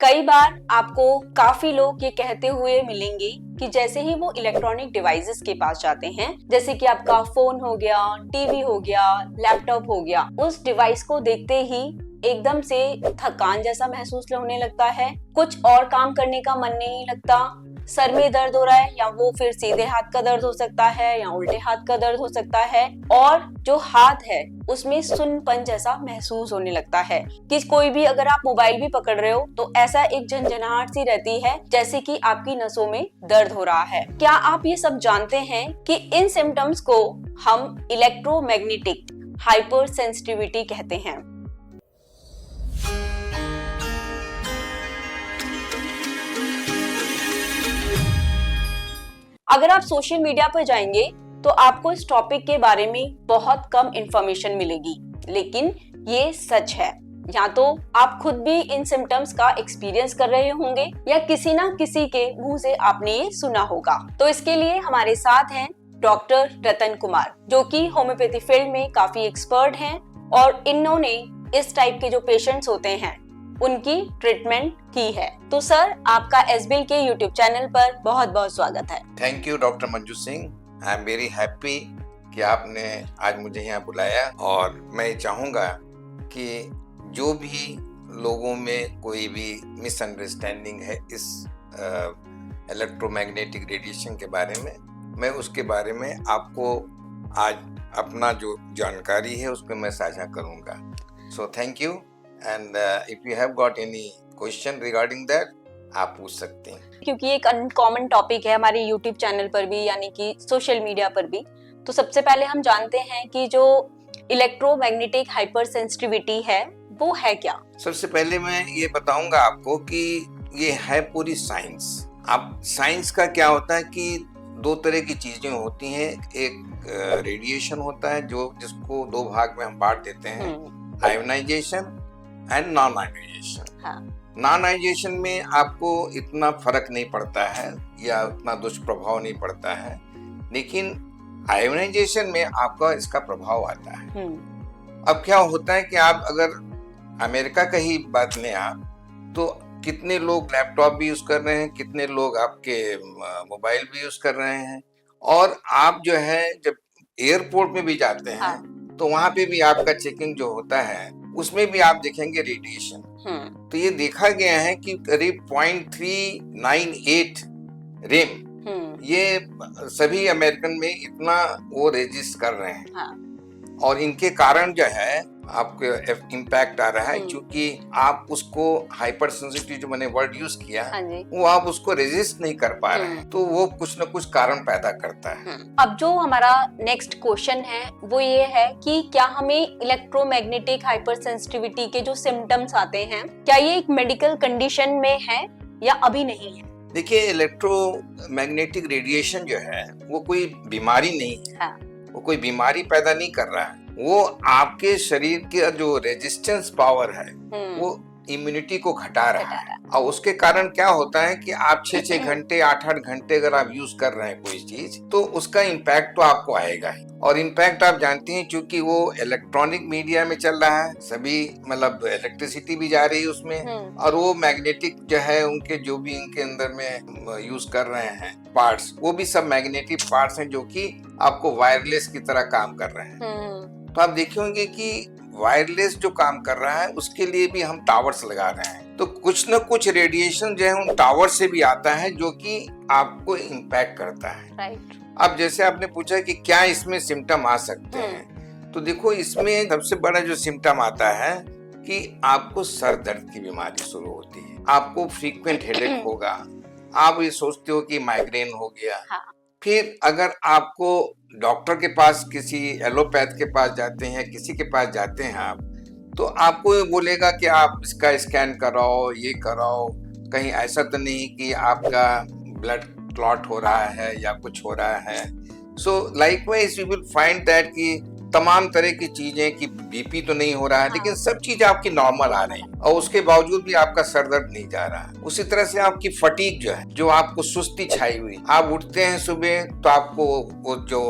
कई बार आपको काफी लोग ये कहते हुए मिलेंगे कि जैसे ही वो इलेक्ट्रॉनिक डिवाइसेस के पास जाते हैं, जैसे कि आपका फोन हो गया, टीवी हो गया, लैपटॉप हो गया, उस डिवाइस को देखते ही एकदम से थकान जैसा महसूस होने लगता है, कुछ और काम करने का मन नहीं लगता, सर में दर्द हो रहा है, या वो फिर सीधे हाथ का दर्द हो सकता है या उल्टे हाथ का दर्द हो सकता है, और जो हाथ है उसमें सुन्नपन जैसा महसूस होने लगता है कि कोई भी अगर आप मोबाइल भी पकड़ रहे हो तो ऐसा एक झंझनाहट सी रहती है जैसे कि आपकी नसों में दर्द हो रहा है। क्या आप ये सब जानते हैं कि इन सिम्टम्स को हम इलेक्ट्रोमैग्नेटिक हाइपर सेंसिटिविटी कहते हैं। अगर आप सोशल मीडिया पर जाएंगे तो आपको इस टॉपिक के बारे में बहुत कम इंफॉर्मेशन मिलेगी, लेकिन ये सच है। या तो आप खुद भी इन सिम्टम्स का एक्सपीरियंस कर रहे होंगे या किसी ना किसी के मुंह से आपने ये सुना होगा। तो इसके लिए हमारे साथ हैं डॉक्टर रतन कुमार, जो कि होम्योपैथी फील्ड में काफी एक्सपर्ट हैं और इन्होंने इस टाइप के जो पेशेंट्स होते हैं उनकी ट्रीटमेंट की है। तो सर, आपका एसबिल के यूट्यूब चैनल पर बहुत बहुत स्वागत है। Thank you doctor Manju Singh. I am very happy कि आपने आज मुझे यहाँ बुलाया, और मैं चाहूँगा कि जो भी लोगों में कोई भी मिसअंडरस्टैंडिंग है इस इलेक्ट्रोमैग्नेटिक रेडिएशन के बारे में, मैं उसके बारे में आपको आज अपना जो जानकारी है उसको मैं साझा करूँगा। So thank you, and if you have got any question regarding that, आप पूछ सकते हैं। क्योंकि एक अनकॉमन टॉपिक है हमारे यूट्यूब चैनल पर भी, यानी कि सोशल मीडिया पर भी। तो सबसे पहले हम जानते हैं कि जो इलेक्ट्रोमैग्नेटिक हाइपर सेंसिटिविटी है वो है क्या। सबसे पहले मैं ये बताऊंगा आपको कि ये है पूरी साइंस। अब साइंस का क्या होता है कि दो तरह की चीजें होती हैं। एक रेडिएशन होता है जो जिसको दो भाग में हम बांट देते हैं, ionization and non ionization. Non ionization में आपको इतना फर्क नहीं पड़ता है या उतना दुष्प्रभाव नहीं पड़ता है, लेकिन आयोनाइजेशन में आपका इसका प्रभाव आता है। अब क्या होता है कि आप अगर अमेरिका का ही बात लें आप, तो कितने लोग लैपटॉप भी यूज कर रहे हैं, कितने लोग आपके मोबाइल भी यूज कर रहे हैं, और आप जो है जब एयरपोर्ट में भी जाते हैं तो वहां पे भी आपका चेकिंग जो होता है उसमें भी आप देखेंगे रेडिएशन। तो ये देखा गया है कि करीब 0.398 रेम ये सभी अमेरिकन में इतना वो रजिस्ट कर रहे हैं। और इनके कारण जो है आपको इम्पैक्ट आ रहा है, क्योंकि आप उसको हाइपर सेंसिटिव जो मैंने वर्ड यूज किया वो आप उसको रेजिस्ट नहीं कर पा रहे हैं, तो वो कुछ न कुछ कारण पैदा करता है। अब जो हमारा नेक्स्ट क्वेश्चन है वो ये है कि क्या हमें इलेक्ट्रोमैग्नेटिक हाइपर सेंसिटिविटी के जो सिम्टम्स आते हैं, क्या ये एक मेडिकल कंडीशन में है या अभी नहीं है। देखिए, इलेक्ट्रोमैग्नेटिक रेडिएशन जो है वो कोई बीमारी नहीं है। वो कोई बीमारी पैदा नहीं कर रहा है, वो आपके शरीर के जो रेजिस्टेंस पावर है वो इम्यूनिटी को घटा रहा है। और उसके कारण क्या होता है कि आप 6-6 घंटे 8-8 घंटे अगर आप यूज कर रहे हैं कोई चीज, तो उसका इम्पैक्ट तो आपको आएगा ही। और इम्पैक्ट आप जानते हैं, क्योंकि वो इलेक्ट्रॉनिक मीडिया में चल रहा है, सभी मतलब इलेक्ट्रिसिटी भी जा रही है उसमें, और वो मैग्नेटिक जो है उनके जो भी इनके अंदर में यूज कर रहे हैं पार्ट्स, वो भी सब मैग्नेटिक पार्ट्स हैं जो कि आपको वायरलेस की तरह काम कर रहे हैं। तो आप देखेंगे कि वायरलेस जो काम कर रहा है उसके लिए भी हम टावर्स लगा रहे हैं, तो कुछ न कुछ रेडिएशन जो है उन टावर से भी आता है जो कि आपको इम्पैक्ट करता है। अब जैसे आपने पूछा कि क्या इसमें सिम्टम आ सकते हैं, तो देखो इसमें सबसे बड़ा जो सिम्टम आता है कि आपको सर दर्द की बीमारी शुरू होती है, आपको फ्रीक्वेंट हेडेक होगा, आप ये सोचते हो कि माइग्रेन हो गया। फिर अगर आपको डॉक्टर के पास, किसी एलोपैथ के पास जाते हैं, किसी के पास जाते हैं आप, तो आपको ये बोलेगा कि आप इसका स्कैन कराओ, ये कराओ, कहीं ऐसा तो नहीं कि आपका ब्लड क्लॉट हो रहा है या कुछ हो रहा है। सो likewise you will find that कि तमाम तरह की चीजें कि बीपी तो नहीं हो रहा है, लेकिन सब चीज आपकी नॉर्मल आ रही है, और उसके बावजूद भी आपका सर दर्द नहीं जा रहा है। उसी तरह से आपकी फटीग जो है, जो आपको सुस्ती छाई हुई, आप उठते हैं सुबह तो आपको वो जो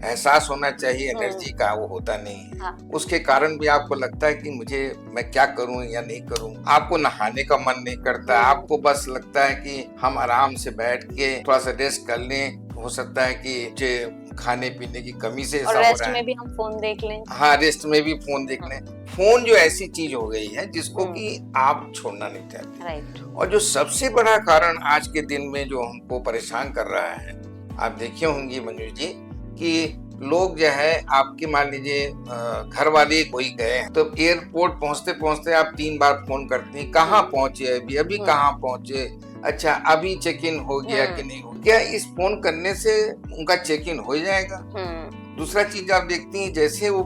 एहसास होना चाहिए एनर्जी का, वो होता नहीं है। हाँ। उसके कारण भी आपको लगता है कि मैं क्या करूं या नहीं करूं। आपको नहाने का मन नहीं करता, आपको बस लगता है कि हम आराम से बैठ के थोड़ा सा रेस्ट कर लें। हो सकता है कि मुझे खाने पीने की कमी से ऐसा हो रहा है। रेस्ट में भी हम फोन देख लें। हाँ, रेस्ट में भी फोन देख लें। फोन जो ऐसी चीज हो गई है जिसको कि आप छोड़ना नहीं चाहते। राइट। और जो सबसे बड़ा कारण आज के दिन में जो हमको परेशान कर रहा है, आप देखे होंगे मंजू जी कि लोग जो है आपके मान लीजिए घर वाले कोई गए हैं तो एयरपोर्ट पहुंचते पहुंचते आप 3 बार फोन करते हैं, कहाँ पहुंचे अभी कहाँ पहुंचे, अच्छा अभी चेक इन हो गया कि नहीं हो गया। इस फोन करने से उनका चेक इन हो जाएगा। दूसरा चीज आप देखती हैं, जैसे वो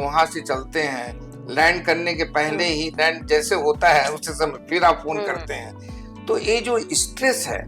वहां से चलते हैं, लैंड करने के पहले ही लैंड जैसे होता है उससे समय फिर आप फोन करते हैं। तो ये जो स्ट्रेस है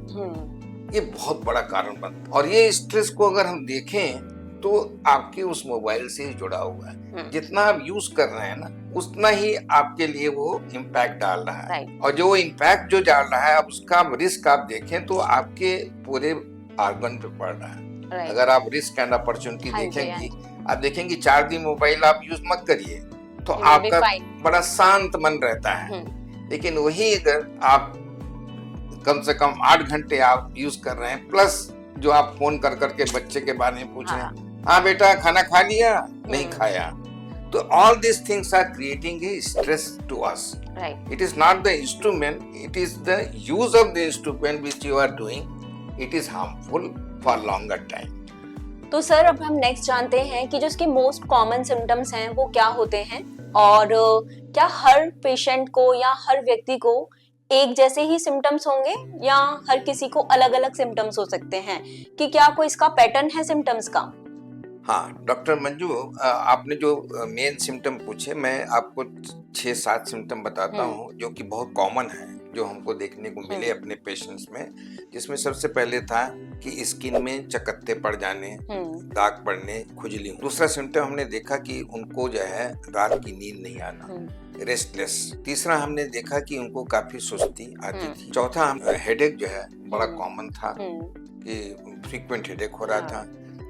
ये बहुत बड़ा कारण बनता है। और ये स्ट्रेस को अगर हम देखें तो आपके उस मोबाइल से ही जुड़ा हुआ है। जितना आप यूज कर रहे हैं ना उतना ही आपके लिए वो इम्पैक्ट डाल रहा है। और जो इम्पैक्ट जो डाल रहा है, अब उसका रिस्क आप देखें तो आपके पूरे आर्गन पे पड़ रहा है। अगर आप रिस्क एंड अपॉर्चुनिटी देखेंगी, आप देखेंगे 4 दिन मोबाइल आप यूज मत करिए तो आपका बड़ा शांत मन रहता है। लेकिन वही अगर आप कम से कम 8 घंटे आप यूज कर रहे हैं, प्लस जो आप फोन कर करके बच्चे के बारे में पूछ रहे हैं, हाँ बेटा खाना खा लिया, नहीं खाया, तो all this things are creating a stress to us. It is not the instrument, it is the use of the instrument which you are doing, it is harmful for longer time. तो sir अब हम next जानते हैं कि जो इसके most common symptoms हैं वो क्या होते हैं, और क्या हर पेशेंट को या हर व्यक्ति को एक जैसे ही सिम्टम्स होंगे या हर किसी को अलग अलग सिम्टम्स हो सकते हैं, कि क्या कोई इसका पैटर्न है सिम्टम्स का? हाँ डॉक्टर मंजू, आपने जो मेन सिम्टम पूछे, मैं आपको 6-7 सिम्टम बताता हूँ जो कि बहुत कॉमन है, जो हमको देखने को मिले अपने पेशेंट्स में। जिसमें सबसे पहले था कि स्किन में चकत्ते पड़ जाने, दाग पड़ने, खुजली। दूसरा सिम्टम हमने देखा कि उनको जो है रात की नींद नहीं आना, रेस्टलेस। तीसरा हमने देखा कि उनको काफी सुस्ती आती थी। चौथा हेडेक जो है बड़ा कॉमन था कि फ्रीक्वेंट हेडेक हो रहा था।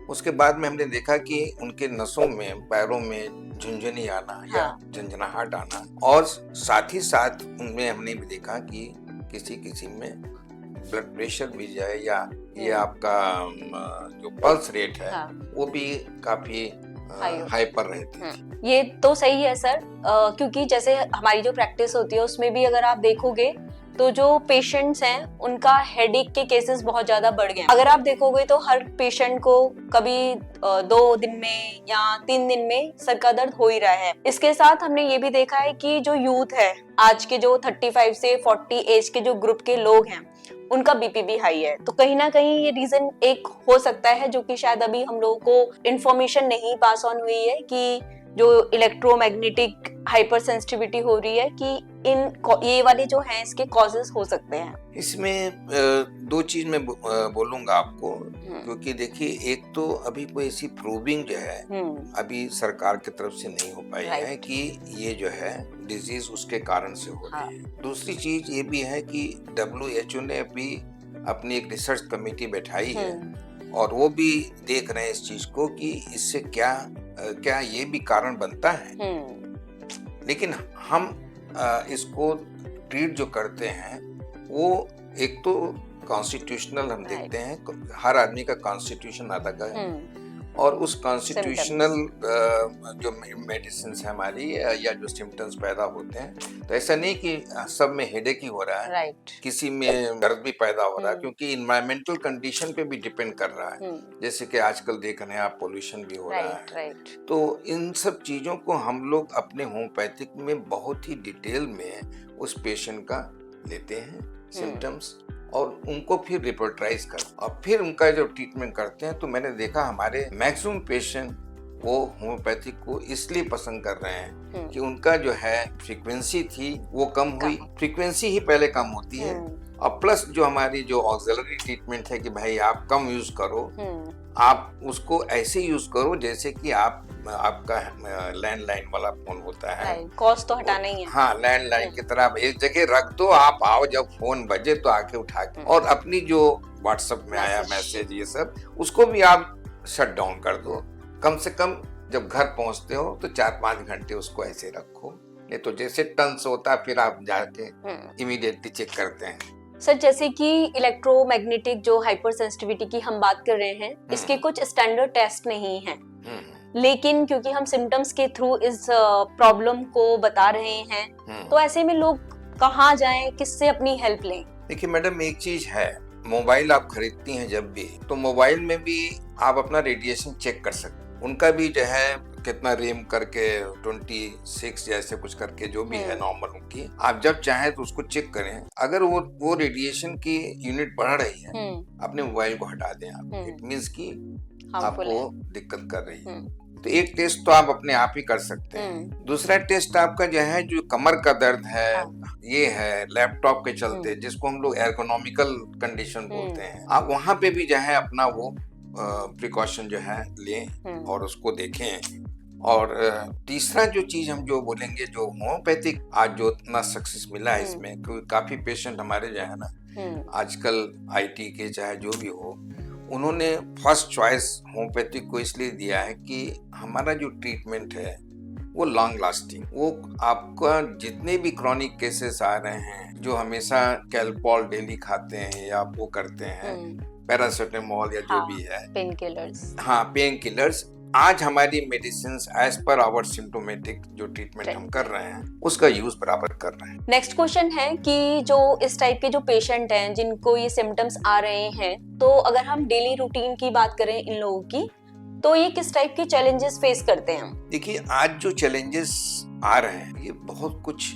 उसके बाद में हमने देखा कि उनके नसों में, पैरों में झुंझुनी आना या झंझनाहट आना, और साथ ही साथ उनमें हमने भी देखा कि किसी में ब्लड प्रेशर भी जाए या ये आपका जो पल्स रेट है वो भी काफी हाइपर रहती है। ये तो सही है सर, क्योंकि जैसे हमारी जो प्रैक्टिस होती है उसमें भी अगर आप देखोगे तो जो पेशेंट्स हैं उनका हेडेक के केसेस बहुत ज्यादा बढ़ गए। अगर आप देखोगे तो हर पेशेंट को कभी 2 दिन में या 3 दिन में सर का दर्द हो ही रहा है। इसके साथ हमने ये भी देखा है कि जो यूथ है, आज के जो 35 से 40 एज के जो ग्रुप के लोग हैं, उनका बीपी भी हाई है। तो कहीं ना कहीं ये रीजन एक हो सकता है जो कि शायद अभी हम लोगों को इन्फॉर्मेशन नहीं पास ऑन हुई है, कि जो इलेक्ट्रोमैग्नेटिक हाइपर सेंसिटिविटी हो रही है, कि ये वाले जो हैं इसके कॉजेस हो सकते हैं। इसमें 2 चीज मैं बोलूंगा आपको, क्योंकि देखिए एक तो अभी कोई ऐसी प्रूविंग जो है अभी सरकार की तरफ से नहीं हो पाई है कि ये जो है डिजीज उसके कारण से हो रही है। दूसरी चीज ये भी है कि WHO ने अभी अपनी एक रिसर्च कमेटी बैठाई है और वो भी देख रहे हैं इस चीज को कि इससे क्या ये भी कारण बनता है। लेकिन हम इसको ट्रीट जो करते हैं वो एक तो कॉन्स्टिट्यूशनल हम देखते हैं, हर आदमी का कॉन्स्टिट्यूशन अलग है, और उस कॉन्स्टिट्यूशनल जो मेडिसिन है हमारी या जो सिम्टम्स पैदा होते हैं, तो ऐसा नहीं कि सब में हेडेक ही हो रहा है, किसी में दर्द भी पैदा हो रहा है, क्योंकि इन्वायरमेंटल कंडीशन पे भी डिपेंड कर रहा है। जैसे कि आजकल देख रहे हैं आप, पोल्यूशन भी हो रहा है। तो इन सब चीजों को हम लोग अपने होम्योपैथिक में बहुत ही डिटेल में उस पेशेंट का लेते हैं सिम्टम्स, और उनको फिर रिपोर्टराइज कर और फिर उनका जो ट्रीटमेंट करते हैं। तो मैंने देखा हमारे मैक्सिमम पेशेंट वो होम्योपैथिक को इसलिए पसंद कर रहे हैं कि उनका जो है फ्रीक्वेंसी थी वो कम हुई। फ्रीक्वेंसी ही पहले कम होती है, और प्लस जो हमारी जो ऑक्सिलरी ट्रीटमेंट है कि भाई आप कम यूज करो, आप उसको ऐसे यूज करो जैसे कि आपका लैंडलाइन वाला फोन होता है, कॉस्ट तो हटाना ही है। हाँ, लैंडलाइन की तरह एक जगह रख दो, आप आओ, जब फोन बजे तो आके उठा के, और अपनी जो व्हाट्सएप में आया मैसेज ये सब उसको भी आप शट डाउन कर दो, कम से कम जब घर पहुंचते हो तो 4-5 घंटे उसको ऐसे रखो, नहीं तो जैसे टन्स होता है फिर आप जाके इमीडिएटली चेक करते हैं। सर जैसे कि इलेक्ट्रोमैग्नेटिक जो हाइपर सेंसिटिविटी की हम बात कर रहे हैं, इसके कुछ स्टैंडर्ड टेस्ट नहीं हैं, लेकिन क्योंकि हम सिम्टम्स के थ्रू इस प्रॉब्लम को बता रहे हैं, तो ऐसे में लोग कहाँ जाएं, किससे अपनी हेल्प लें? देखिए मैडम, एक चीज है, मोबाइल आप खरीदती हैं जब भी, तो मोबाइल में भी आप अपना रेडिएशन चेक कर सकते हैं। उनका भी जो है कितना रेम करके 26 जैसे कुछ करके जो भी है नॉर्मल उनकी, आप जब चाहें तो उसको चेक करें। अगर वो रेडिएशन की यूनिट बढ़ रही है, अपने मोबाइल को हटा दें आप, इट मींस कि आपको दिक्कत कर रही है। तो एक टेस्ट तो आप अपने आप ही कर सकते हैं। दूसरा टेस्ट आपका जो है, जो कमर का दर्द है, ये है लैपटॉप के चलते, जिसको हम लोग एर्गोनॉमिकल कंडीशन बोलते हैं, आप वहां पे भी जो है अपना वो प्रिकॉशन जो है लें और उसको देखें। और तीसरा जो चीज हम जो बोलेंगे, जो होम्योपैथिक आज जो इतना सक्सेस मिला है इसमें, क्योंकि काफी पेशेंट हमारे जो है ना आजकल आईटी के चाहे जो भी हो, उन्होंने फर्स्ट चॉइस होम्योपैथिक को इसलिए दिया है कि हमारा जो ट्रीटमेंट है वो लॉन्ग लास्टिंग, वो आपका जितने भी क्रॉनिक केसेस आ रहे हैं, जो हमेशा कैलपॉल डेली खाते हैं या वो करते हैं, पैरासिटामोल या जो भी है, पेन किलर्स, पेन किलर्स, आज हमारी medicine as per our symptomatic जो ट्रीटमेंट हम कर रहे हैं उसका यूज बराबर कर रहे हैं। नेक्स्ट क्वेश्चन है कि जो इस टाइप के जो पेशेंट हैं जिनको ये सिम्टम्स आ रहे हैं, तो अगर हम डेली रूटीन की बात करें इन लोगों की, तो ये किस टाइप की चैलेंजेस फेस करते हैं? देखिए, आज जो चैलेंजेस आ रहे हैं ये बहुत कुछ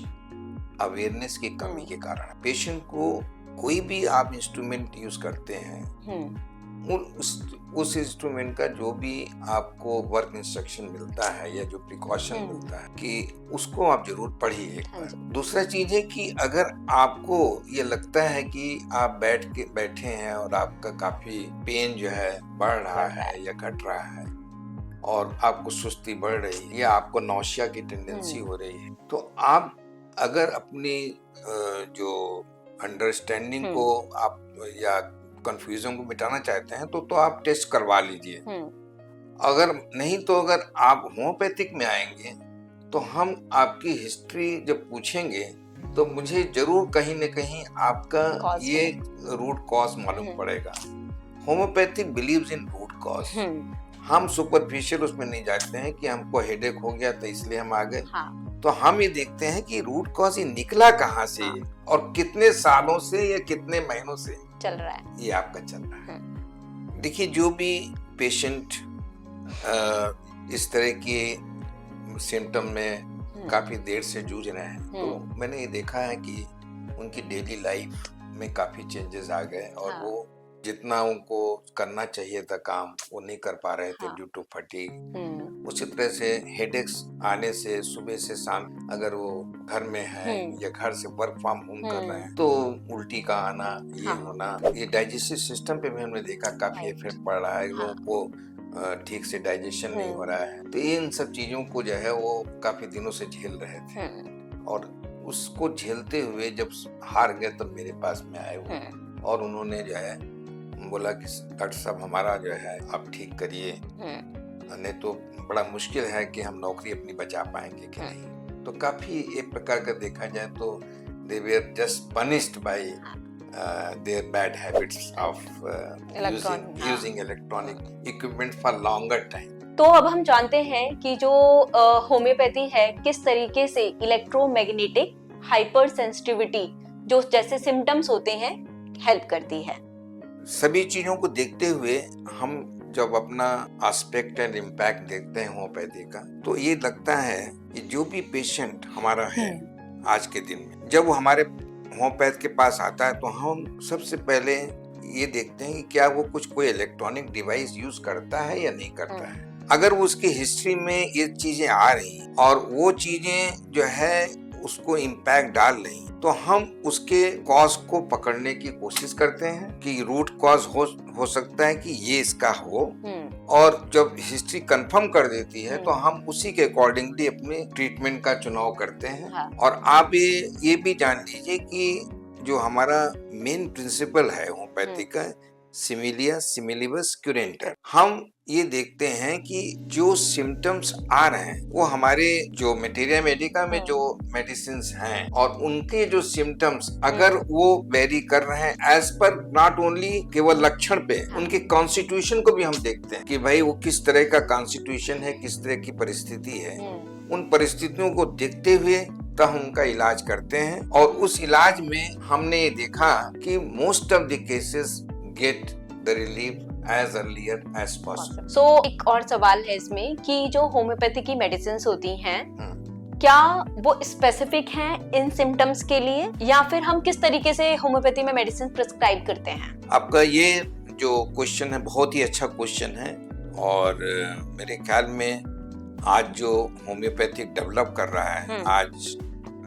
अवेयरनेस की कमी के कारण है। पेशेंट को कोई भी आप इंस्ट्रूमेंट यूज करते हैं, उस इंस्ट्रूमेंट का जो भी एक वर्क इंस्ट्रक्शन मिलता है या जो प्रिकॉशन मिलता है, कि उसको आप जरूर पढ़िए एक बार। दूसरा चीज है कि अगर आपको ये लगता है कि आप बैठे हैं और आपका काफी पेन जो है बढ़ रहा है या घट रहा है, और आपको सुस्ती बढ़ रही है या आपको नौशिया की टेंडेंसी हो रही है, तो आप अगर अपनी जो अंडरस्टैंडिंग को आप या कंफ्यूजन को मिटाना चाहते हैं तो आप टेस्ट करवा लीजिए। अगर नहीं तो अगर आप होम्योपैथिक में आएंगे तो हम आपकी हिस्ट्री जब पूछेंगे तो मुझे जरूर कहीं न कहीं आपका ये रूट कॉज मालूम पड़ेगा। Homeopathic believes in root cause. हम सुपरफिशियल उसमें नहीं जाते हैं कि हमको हेडेक हो गया तो इसलिए हम आ गए। तो हम ये देखते हैं कि रूट कॉज ये निकला कहाँ से और कितने सालों से या कितने महीनों से चल रहा है, ये आपका चल रहा है। देखिए, जो भी पेशेंट इस तरह के सिम्टम में काफी देर से जूझ रहे हैं, तो मैंने ये देखा है कि उनकी डेली लाइफ में काफी चेंजेस आ गए, और वो जितना उनको करना चाहिए था काम वो नहीं कर पा रहे थे ड्यू टू फटीग। उसी तरह से हेडेक्स आने से सुबह से शाम अगर वो घर में है या घर से वर्क फ्रॉम होम कर रहे हैं तो उल्टी का आना, ये होना, ये डाइजेस्टिव सिस्टम पे भी हमने देखा काफी इफेक्ट पड़ रहा है। लोगों को ठीक से डाइजेशन नहीं हो रहा है, तो इन सब चीजों को जो है वो काफी दिनों से झेल रहे थे, और उसको झेलते हुए जब हार गए तब मेरे पास में आए वो, और उन्होंने जो है बोला कि डॉक्टर साहब हमारा जो है आप ठीक करिए, नहीं तो बड़ा मुश्किल है कि हम नौकरी अपनी बचा पाएंगे कि नहीं। तो काफी एक प्रकार का देखा जाए तो they were just punished by their bad habits of using electronic equipment for longer time. तो अब हम जानते हैं कि जो होम्योपैथी है किस तरीके से इलेक्ट्रोमैग्नेटिक हाइपर सेंसिटिविटी जो जैसे सिम्टम्स होते हैं हेल्प करती है। सभी चीजों को देखते हुए हम जब अपना एस्पेक्ट एंड इम्पैक्ट देखते हैं होम्योपैथी का, तो ये लगता है कि जो भी पेशेंट हमारा है आज के दिन में, जब वो हमारे होम्योपैथ के पास आता है तो हम सबसे पहले ये देखते हैं कि क्या वो कोई इलेक्ट्रॉनिक डिवाइस यूज करता है या नहीं करता है। अगर उसकी हिस्ट्री में ये चीजें आ रही और वो चीजें जो है उसको इम्पैक्ट डाल रही, तो हम उसके कॉज को पकड़ने की कोशिश करते हैं कि रूट कॉज हो सकता है कि ये इसका हो, और जब हिस्ट्री कंफर्म कर देती है तो हम उसी के अकॉर्डिंगली अपने ट्रीटमेंट का चुनाव करते हैं। और आप ये भी जान लीजिए कि जो हमारा मेन प्रिंसिपल है होम्योपैथी का, सिमिलिया सिमिलिबस क्यूरेंटर। हम ये देखते हैं कि जो सिम्टम्स आ रहे हैं वो हमारे जो मटेरिया मेडिका में जो मेडिसिन्स हैं और उनके जो सिम्टम्स अगर वो वेरी कर रहे हैं एज पर नॉट ओनली केवल लक्षण पे, उनके कॉन्स्टिट्यूशन को भी हम देखते हैं कि भाई वो किस तरह का कॉन्स्टिट्यूशन है, किस तरह की परिस्थिति है। उन परिस्थितियों को देखते हुए तब हम उनका इलाज करते हैं और उस इलाज में हमने ये देखा कि most of the cases get the relief as earlier as possible. So एक और सवाल है इसमें कि जो होम्योपैथी की मेडिसिन होती हैं, क्या वो स्पेसिफिक हैं इन सिम्टम्स के लिए या फिर हम किस तरीके से होम्योपैथी में मेडिसिन प्रिस्क्राइब करते हैं? आपका ये जो क्वेश्चन है बहुत ही अच्छा क्वेश्चन है और मेरे ख्याल में आज जो होम्योपैथिक डेवलप कर रहा है, आज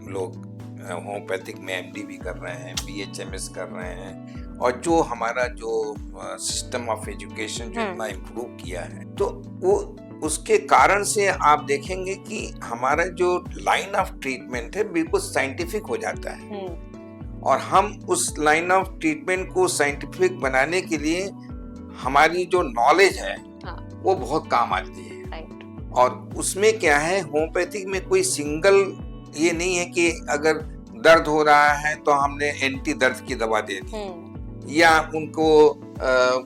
लोग होम्योपैथिक में एमडी भी कर रहे हैं, बीएचएमएस कर रहे हैं और जो हमारा जो सिस्टम ऑफ एजुकेशन जो इतना इम्प्रूव किया है, तो वो उसके कारण से आप देखेंगे कि हमारा जो लाइन ऑफ ट्रीटमेंट है बिल्कुल साइंटिफिक हो जाता है और हम उस लाइन ऑफ ट्रीटमेंट को साइंटिफिक बनाने के लिए हमारी जो नॉलेज है वो बहुत काम आती है। और उसमें क्या है, होम्योपैथिक में कोई सिंगल ये नहीं है कि अगर दर्द हो रहा है तो हमने एंटी दर्द की दवा दे दी या उनको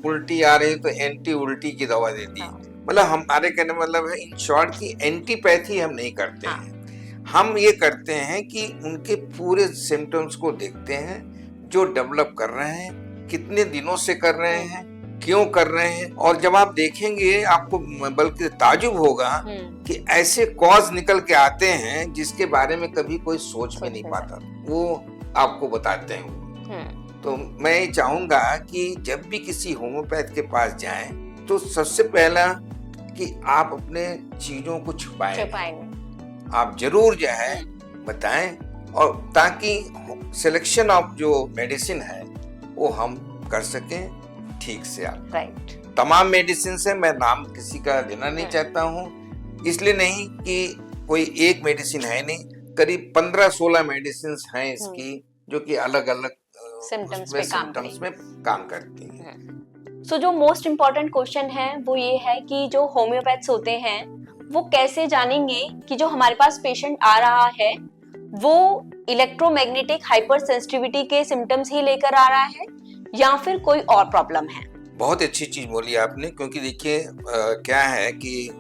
उल्टी आ रही है तो एंटी उल्टी की दवा दे दी। मतलब हमारे कहने मतलब है इन शॉर्ट की एंटीपैथी हम नहीं करते हैं। हम ये करते हैं कि उनके पूरे सिम्टम्स को देखते हैं जो डेवलप कर रहे हैं, कितने दिनों से कर रहे हैं, क्यों कर रहे हैं। और जब आप देखेंगे आपको बल्कि ताजुब होगा कि ऐसे कॉज निकल के आते हैं जिसके बारे में कभी कोई सोच भी नहीं पाता, वो आपको बताते हैं। तो मैं चाहूंगा कि जब भी किसी होम्योपैथ के पास जाएं तो सबसे पहला कि आप अपने चीजों को छुपाएं। आप जरूर जो है बताएं और ताकि सिलेक्शन ऑफ जो मेडिसिन है वो हम कर सकें ठीक से। आप तमाम मेडिसिन से मैं नाम किसी का देना नहीं चाहता हूँ, इसलिए नहीं कि कोई एक मेडिसिन है नहीं, करीब 15-16 मेडिसिन हैं इसकी जो कि अलग अलग सिम्टम्स में काम करती हैं। सो जो मोस्ट इम्पोर्टेंट क्वेश्चन है वो ये है कि जो होम्योपैथ्स होते हैं वो कैसे जानेंगे कि जो हमारे पास पेशेंट आ रहा है वो इलेक्ट्रोमैग्नेटिक हाइपर सेंसिटिविटी के सिम्टम्स ही लेकर आ रहा है या फिर कोई और प्रॉब्लम है? बहुत अच्छी चीज बोली आपने, क्योंकि देखिए क्या है कि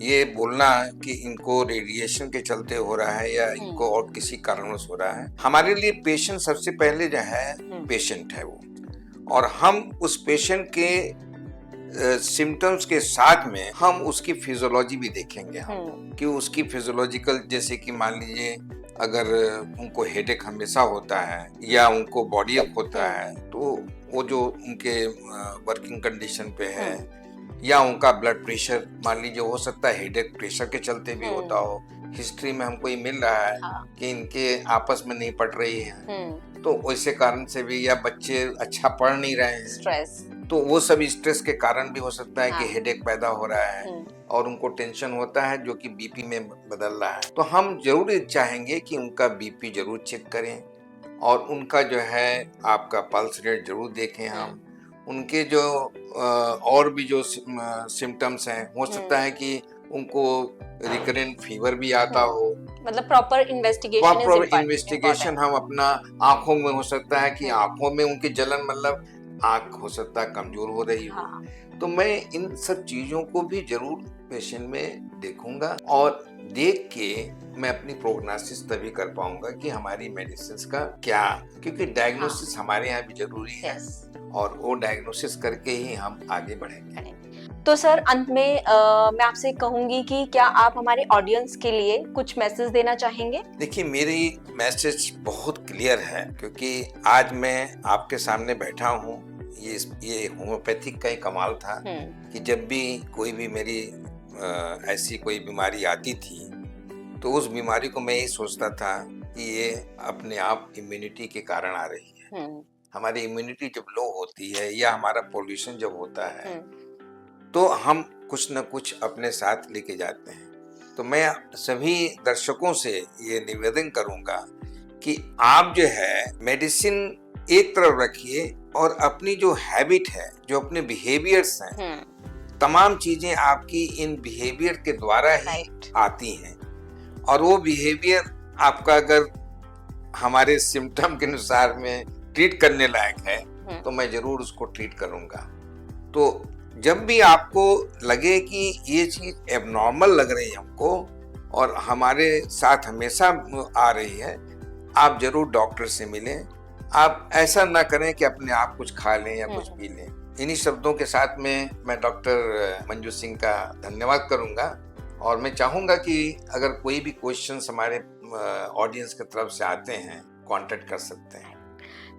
ये बोलना कि इनको रेडिएशन के चलते हो रहा है या इनको और किसी कारणवश हो रहा है, हमारे लिए पेशेंट सबसे पहले जो है पेशेंट है वो, और हम उस पेशेंट के सिम्टम्स के साथ में हम उसकी फिजियोलॉजी भी देखेंगे हम कि उसकी फिजियोलॉजिकल, जैसे कि मान लीजिए अगर उनको हेडेक हमेशा होता है या उनको बॉडी एक होता है तो वो जो उनके वर्किंग कंडीशन पे है, या उनका ब्लड प्रेशर मान लीजिए हो सकता है हेडेक प्रेशर के चलते भी होता हो, हिस्ट्री में हमको ये मिल रहा है कि इनके आपस में नहीं पढ़ रही है तो वैसे कारण से भी, या बच्चे अच्छा पढ़ नहीं रहे हैं, स्ट्रेस, तो वो सब स्ट्रेस के कारण भी हो सकता है कि हेडेक पैदा हो रहा है और उनको टेंशन होता है जो कि बीपी में बदल रहा है। तो हम जरूर चाहेंगे कि उनका बीपी जरूर चेक करें और उनका जो है आपका पल्स रेट जरूर देखें हम। उनके जो और भी जो सिम्टम्स हैं, हो सकता है कि उनको रिकरेंट फीवर भी आता हो, मतलब प्रॉपर इन्वेस्टिगेशन हम अपना आंखों में, हो सकता है कि आंखों में उनकी जलन, मतलब आंख हो सकता है कमजोर हो रही हो, तो मैं इन सब चीजों को भी जरूर पेशेंट में देखूंगा और देख के मैं अपनी प्रोग्नोसिस तभी कर पाऊंगा कि हमारी मेडिसिन का क्या, क्योंकि डायग्नोसिस हमारे यहाँ भी जरूरी है और वो डायग्नोसिस करके ही हम आगे बढ़ेंगे। तो सर अंत में मैं आपसे कहूंगी कि क्या आप हमारे ऑडियंस के लिए कुछ मैसेज देना चाहेंगे? देखिए, मेरी मैसेज बहुत क्लियर है, क्योंकि आज मैं आपके सामने बैठा हूँ, ये होम्योपैथिक का ही कमाल था कि जब भी कोई भी मेरी ऐसी कोई बीमारी आती थी तो उस बीमारी को मैं यही सोचता था कि ये अपने आप इम्यूनिटी के कारण आ रही है। हमारी इम्यूनिटी जब लो होती है या हमारा पोल्यूशन जब होता है तो हम कुछ न कुछ अपने साथ लेके जाते हैं। तो मैं सभी दर्शकों से ये निवेदन करूंगा कि आप जो है मेडिसिन एक तरफ रखिए और अपनी जो हैबिट है, जो अपने बिहेवियर्स हैं, तमाम चीजें आपकी इन बिहेवियर के द्वारा ही आती हैं। और वो बिहेवियर आपका अगर हमारे सिम्टम के अनुसार में ट्रीट करने लायक है तो मैं जरूर उसको ट्रीट करूंगा। तो जब भी आपको लगे कि ये चीज एबनॉर्मल लग रही है हमको और हमारे साथ हमेशा आ रही है, आप जरूर डॉक्टर से मिलें। आप ऐसा ना करें कि अपने आप कुछ खा लें या कुछ पी लें। इन्हीं शब्दों के साथ में मैं डॉक्टर मंजू सिंह का धन्यवाद करूंगा और मैं चाहूंगा कि अगर कोई भी क्वेश्चंस हमारे ऑडियंस की तरफ से आते हैं, कांटेक्ट कर सकते हैं।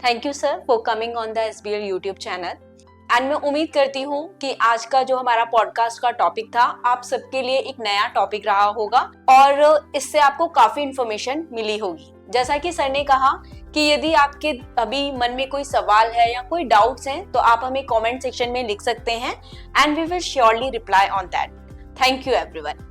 Thank you sir for coming on the SBL YouTube channel. And मैं उम्मीद करती हूँ कि आज का जो हमारा पॉडकास्ट का टॉपिक था आप सबके लिए एक नया टॉपिक रहा होगा और इससे आपको काफी इंफॉर्मेशन मिली होगी। जैसा कि सर ने कहा कि यदि आपके अभी मन में कोई सवाल है या कोई डाउट्स हैं तो आप हमें कमेंट सेक्शन में लिख सकते हैं and we will surely reply on that. Thank you everyone.